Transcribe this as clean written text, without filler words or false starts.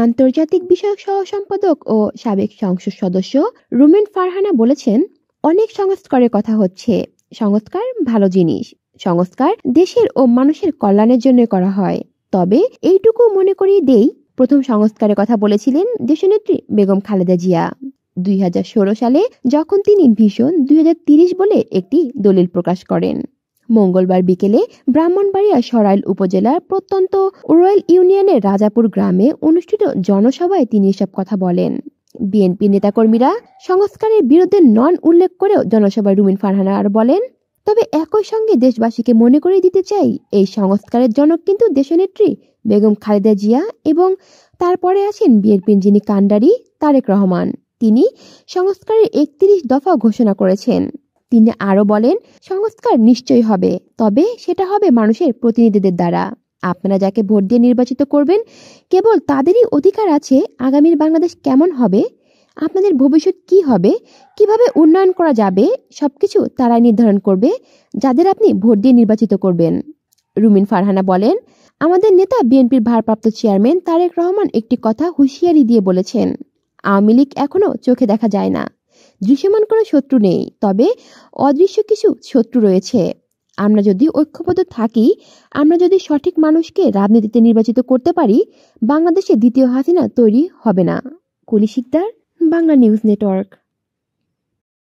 আন্তর্জাতিক বিষয়ক সহ সম্পাদক ও সাবেক সংসদ সদস্য রুমিন ফারহানা বলেছেন, অনেক সংস্কারের কথা হচ্ছে। সংস্কার ভালো জিনিস। সংস্কার দেশের ও মানুষের কল্যাণের জন্য করা হয়। তবে এইটুকু মনে করিয়ে দেই, প্রথম সংস্কারের কথা বলেছিলেন দেশনেত্রী বেগম খালেদা জিয়া 2016 সালে, যখন তিনি ভীষণ 2030 বলে একটি দলিল প্রকাশ করেন। মঙ্গলবার বিকেলে ব্রাহ্মণবাড়িয়া সরাইল উপজেলার প্রত্যন্ত উরয়েল ইউনিয়নের রাজাপুর গ্রামে অনুষ্ঠিত জনসভায় তিনি এসব কথা বলেন। বিএনপি নেতাকর্মীরা সংস্কারের বিরুদ্ধে নন উল্লেখ করেও জনসভায় রুমিন ফারহানা আর বলেন, তবে একই সঙ্গে দেশবাসীকে মনে করিয়ে দিতে চাই, এই সংস্কারের জনক কিন্তু দেশনেত্রী বেগম খালেদা জিয়া এবং তারপরে আছেন বিএনপির যিনি কাণ্ডারি তারেক রহমান। তিনি সংস্কারের 31 দফা ঘোষণা করেছেন। তিনি আরো বলেন, সংস্কার নিশ্চয়ই হবে, তবে সেটা হবে মানুষের প্রতিনিধিদের দ্বারা। আপনারা যাকে ভোট দিয়ে নির্বাচিত করবেন, কেবল তাদেরই অধিকার আছে আগামীর বাংলাদেশ কেমন হবে, আপনাদের ভবিষ্যৎ কি হবে, কিভাবে উন্নয়ন করা যাবে, সবকিছু তারাই নির্ধারণ করবে যাদের আপনি ভোট দিয়ে নির্বাচিত করবেন। রুমিন ফারহানা বলেন, আমাদের নেতা বিএনপির ভারপ্রাপ্ত চেয়ারম্যান তারেক রহমান একটি কথা হুঁশিয়ারি দিয়ে বলেছেন, আওয়ামী লীগ এখনো চোখে দেখা যায় না। দৃশ্যমান কোনো শত্রু নেই, তবে অদৃশ্য কিছু শত্রু রয়েছে। আমরা যদি ঐক্যবদ্ধ থাকি, আমরা যদি সঠিক মানুষকে রাজনীতিতে নির্বাচিত করতে পারি, বাংলাদেশে দ্বিতীয় হাসিনা তৈরি হবে না। কুলি শিকদার, বাংলা নিউজ নেটওয়ার্ক।